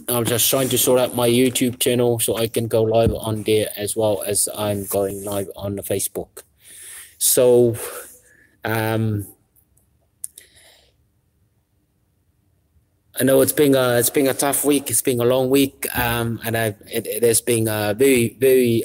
I'm just trying to sort out my YouTube channel so I can go live on there as well as I'm going live on the Facebook. So, um, I know it's been a tough week. It's been a long week, and it has been a very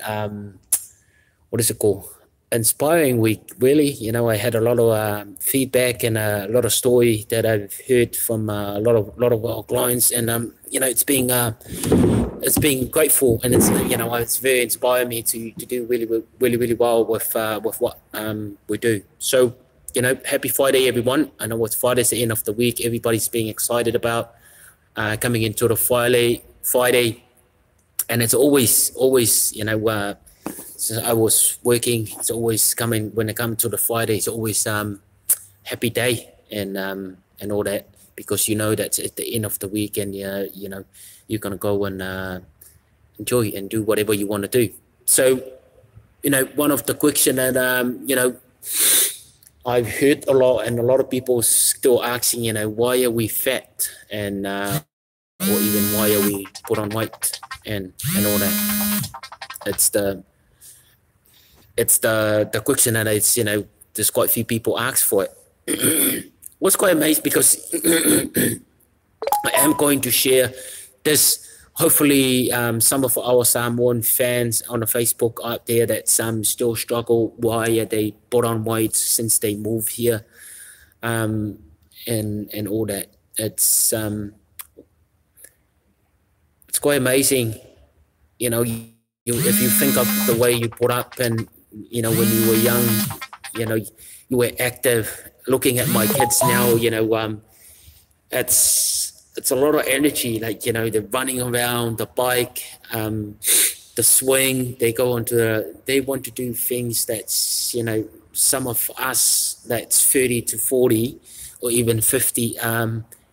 what is it called? Inspiring week, really. I had a lot of feedback and a lot of story that I've heard from a lot of our clients, and it's been grateful, and it's very inspired me to do really well with what we do. So happy Friday, everyone. I know it's Friday's the end of the week. Everybody's being excited about coming into the Friday, and it's always since I was working, it's always coming when it comes to the Friday. It's always happy day and all that, because that's at the end of the week, and you're gonna go and enjoy and do whatever you want to do. So one of the questions that I've heard a lot, and a lot of people still asking, why are we fat, and or even why are we put on weight, and all that. It's the question that there's quite a few people ask for it. What's quite amazed, because I am going to share this. Hopefully, some of our Samoan fans on the Facebook out there that some still struggle why they put on weight since they moved here, and all that. It's quite amazing, if you think of the way you put up, and when you were young, you were active. Looking at my kids now, it's a lot of energy. Like they're running around the bike, the swing. They want to do things that's some of us that's 30 to 40 or even 50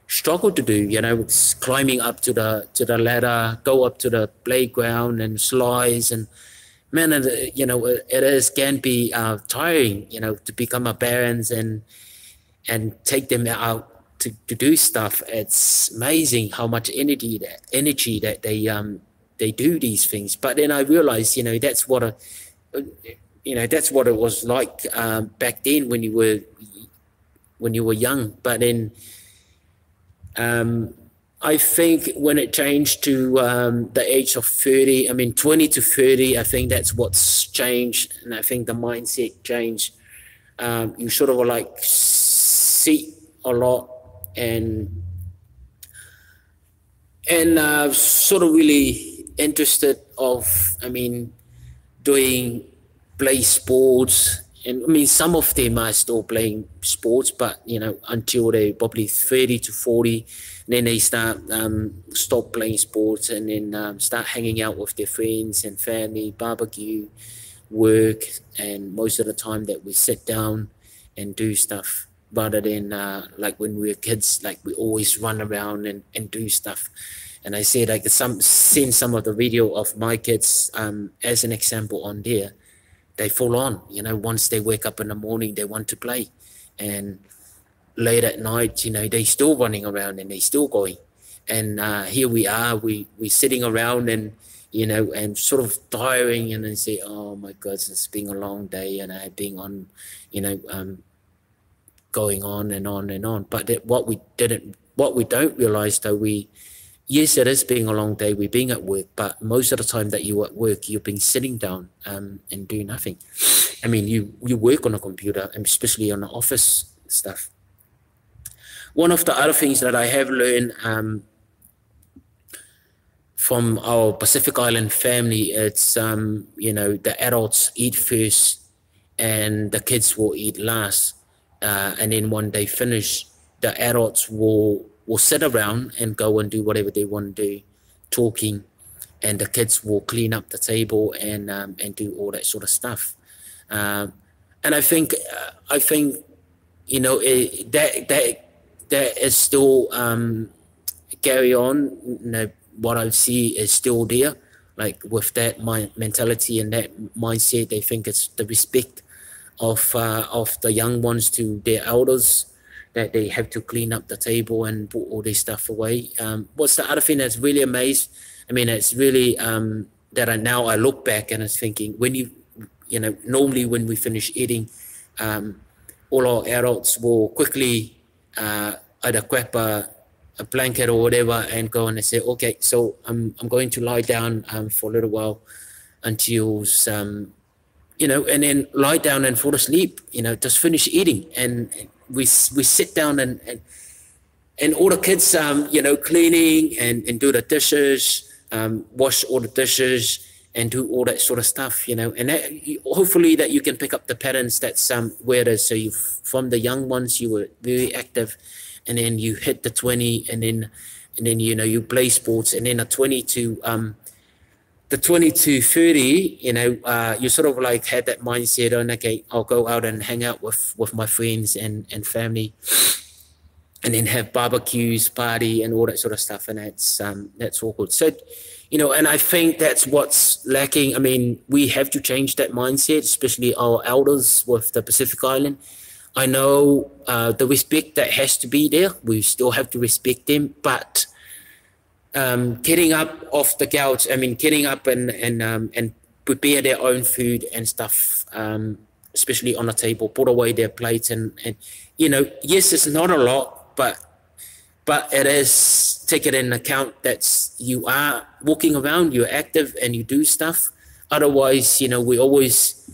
struggle to do. It's climbing up to the ladder, go up to the playground and slides, and man, can be tiring, to become a parents and take them out to do stuff. It's amazing how much energy that they do these things. But then I realized, that's what it was like back then when you were young. But then I think when it changed to the age of 30, 20 to 30, I think that's what's changed. And I think the mindset changed. You sort of like see a lot, and sort of really interested of, doing play sports. And some of them are still playing sports, but until they probably 30 to 40, then they stop playing sports, and then start hanging out with their friends and family, barbecue, work, and most of the time that we sit down and do stuff, rather than like when we were kids, like we always run around and do stuff. And I say, like, seen some of the video of my kids as an example on there. They fall on, once they wake up in the morning, they want to play. And late at night, they still running around and they still going. And here we are, we sitting around, and, and sort of tiring, and then say, oh my God, it's been a long day, and I've been on, going on and on and on. But what we don't realize, though, yes, it is being a long day. We're being at work, but most of the time that you're at work, you've been sitting down and do nothing. You work on a computer, and especially on the office stuff. One of the other things that I have learned from our Pacific Island family, it's the adults eat first, and the kids will eat last. And then when they finish, the adults will sit around and go and do whatever they want to do, talking, and the kids will clean up the table and do all that sort of stuff. And I think that is still carry on. What I see is still there, like with that mentality and that mindset. They think it's the respect of the young ones to their elders, that they have to clean up the table and put all this stuff away. What's the other thing that's really amazed? I mean, it's really that I look back and I was thinking, when you know, normally when we finish eating, all our adults will quickly either grab a blanket or whatever and go and say, okay, so I'm going to lie down for a little while until you know, and then lie down and fall asleep, you know, just finish eating. And we sit down and all the kids, you know, cleaning and do the dishes, wash all the dishes and do all that sort of stuff, you know, and that, hopefully that you can pick up the patterns that's where it is. So you, from the young ones, you were very active, and then you hit the 20, and then you know, you play sports, and then the 20 to 30, you know, you sort of like had that mindset on, okay, I'll go out and hang out with my friends and family, and then have barbecues, party, and all that sort of stuff, and that's all good. So, you know, and I think that's what's lacking. I mean, we have to change that mindset, especially our elders with the Pacific Island. I know the respect that has to be there. We still have to respect them, but getting up off the couch, I mean, getting up and prepare their own food and stuff, especially on the table, put away their plates, and you know, yes, it's not a lot, but it is, take it in account that you are walking around, you're active, and you do stuff. Otherwise, you know, we always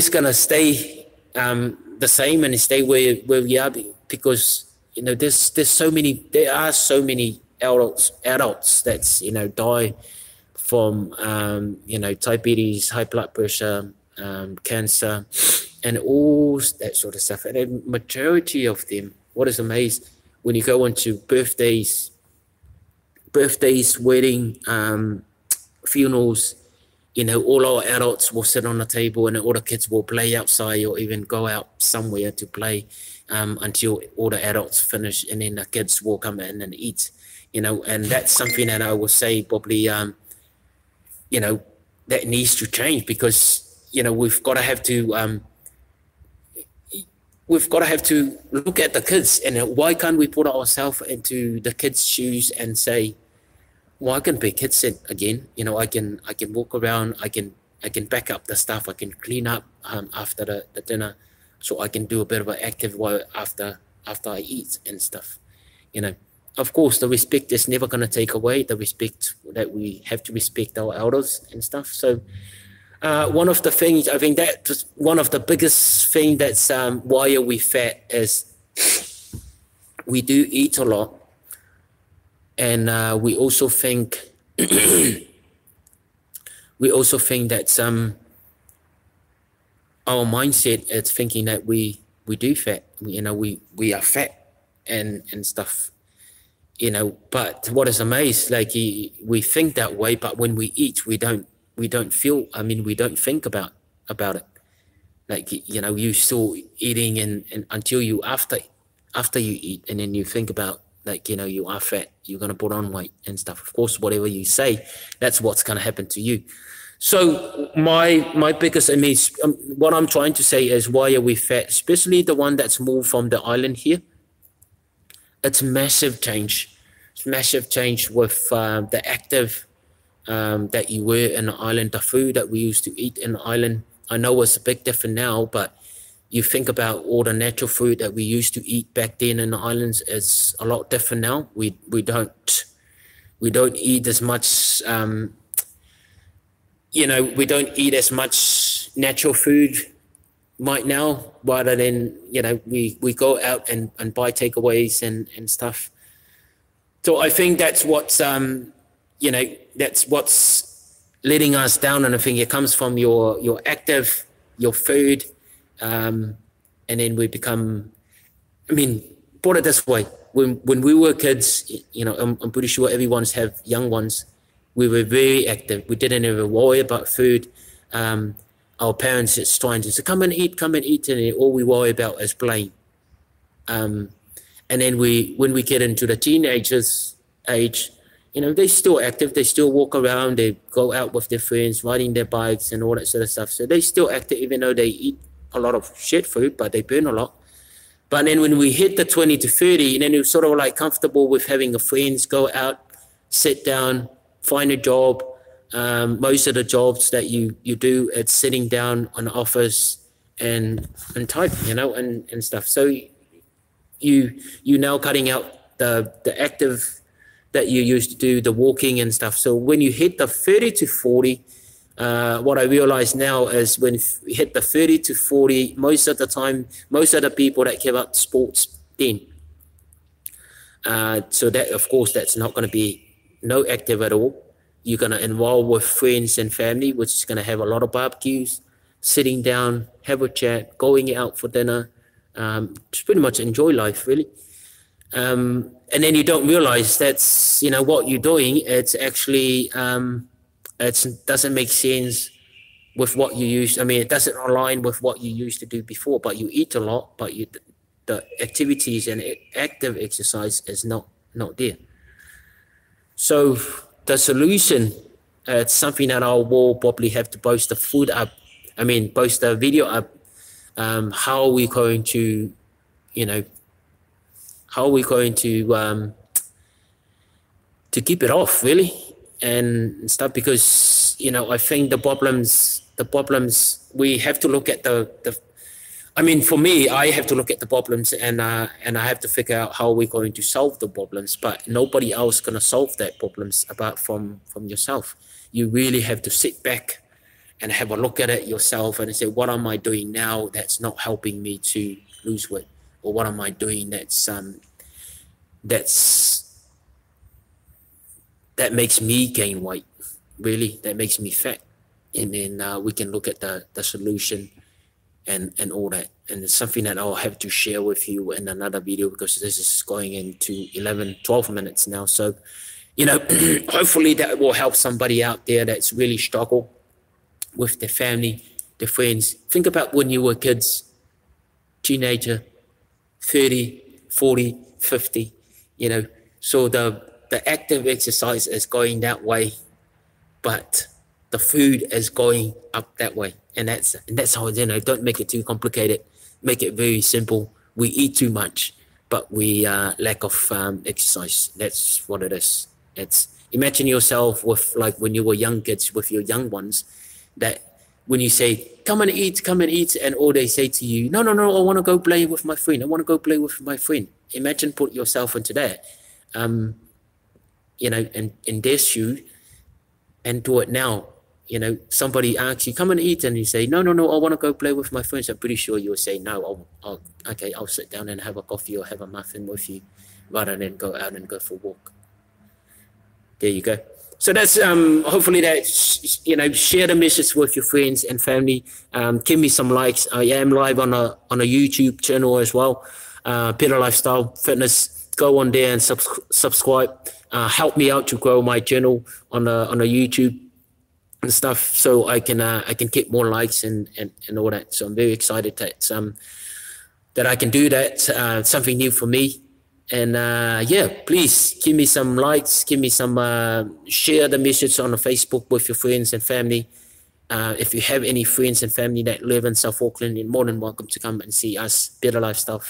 gonna stay the same and stay where we are, because you know, there are so many adults that's, you know, die from you know, diabetes, high blood pressure, cancer, and all that sort of stuff. And the majority of them, what is amazing, when you go into birthdays, wedding, funerals, you know, all our adults will sit on the table and all the kids will play outside or even go out somewhere to play until all the adults finish, and then the kids will come in and eat, you know. And that's something that I would say probably, you know, that needs to change, because, you know, we've got to have to look at the kids, and why can't we put ourselves into the kids' shoes and say, well, I can be kids again, you know, I can walk around, I can back up the stuff, I can clean up after the dinner, so I can do a bit of an active work after I eat and stuff, you know. Of course, the respect is never going to take away the respect that we have to respect our elders and stuff. So one of the things, I think that's one of the biggest thing that's why are we fat is we do eat a lot. And we also think that our mindset is thinking that we do fat, you know, we are fat and stuff, you know. But what is amazing, like, we think that way, but when we eat, we don't feel, I mean, we don't think about it. Like, you know, you still eating and until you after you eat, and then you think about, like, you know, you are fat, you're going to put on weight and stuff. Of course, whatever you say, that's what's going to happen to you. So my biggest, I mean, what I'm trying to say is, why are we fat? Especially the one that's moved from the island here. It's massive change. It's massive change with the active that you were in the island, the food that we used to eat in the island. I know it's a bit different now, but you think about all the natural food that we used to eat back then in the islands is a lot different now. We don't eat as much, you know, we don't eat as much natural food right now, rather than, you know, we go out and buy takeaways and stuff. So I think that's what's, you know, that's what's letting us down. And I think it comes from your active, your food, and then we become, I mean, put it this way, when we were kids, you know, I'm pretty sure everyone's have young ones, we were very active. We didn't ever worry about food. Our parents just trying to say, come and eat, and all we worry about is playing. And then when we get into the teenagers age, you know, they're still active, they still walk around, they go out with their friends, riding their bikes and all that sort of stuff. So they're still active, even though they eat a lot of shit food, but they burn a lot. But then when we hit the 20 to 30, and then you're sort of like comfortable with having a friends, go out, sit down, find a job. Most of the jobs that you do, it's sitting down on the office and type, and stuff. So you now cutting out the active that you used to do, the walking and stuff. So when you hit the 30 to 40, what I realize now is when you hit the 30 to 40, most of the time, most of the people that give up sports then. So that, of course, that's not going to be no active at all. You're going to involve with friends and family, which is going to have a lot of barbecues, sitting down, have a chat, going out for dinner, just pretty much enjoy life, really. And then you don't realize that's, what you're doing. It's actually, it doesn't make sense with what you used. I mean, it doesn't align with what you used to do before, but you eat a lot, but the activities and active exercise is not there. So the solution, it's something that I will probably have to post the food up. I mean, post the video up. How are we going to, to keep it off, really, and stuff? Because I think the problems we have to look at I mean, for me, I have to look at the problems, and I have to figure out how we're going to solve the problems. But nobody else gonna solve that problems apart from yourself. You really have to sit back and have a look at it yourself and say, what am I doing now that's not helping me to lose weight, or what am I doing that makes me gain weight, really, that makes me fat, and then we can look at the solution. And all that, and it's something that I'll have to share with you in another video, because this is going into 12 minutes now. So, hopefully that will help somebody out there that's really struggled with their family, their friends. Think about when you were kids, teenager, 30, 40, 50, so the active exercise is going that way, but the food is going up that way. And that's how, don't make it too complicated. Make it very simple. We eat too much, but we lack of exercise. That's what it is. It's, imagine yourself with, like, when you were young kids with your young ones, that when you say, come and eat, and all they say to you, no, I want to go play with my friend. Imagine, put yourself into that, in their shoe, and do it now. Somebody asks you, come and eat, and you say, no, I want to go play with my friends. I'm pretty sure you'll say, no, I'll sit down and have a coffee or have a muffin with you, rather than go out and go for a walk. There you go. So that's, hopefully that, share the message with your friends and family. Give me some likes. I am live on a YouTube channel as well, Better Lifestyle Fitness. Go on there and subscribe. Help me out to grow my channel on a YouTube and stuff, so I can get more likes and all that. So I'm very excited that I can do that. Something new for me. And yeah, please give me some likes, give me some share the message on the Facebook with your friends and family. If you have any friends and family that live in South Auckland, you're more than welcome to come and see us, Better Lifestyle.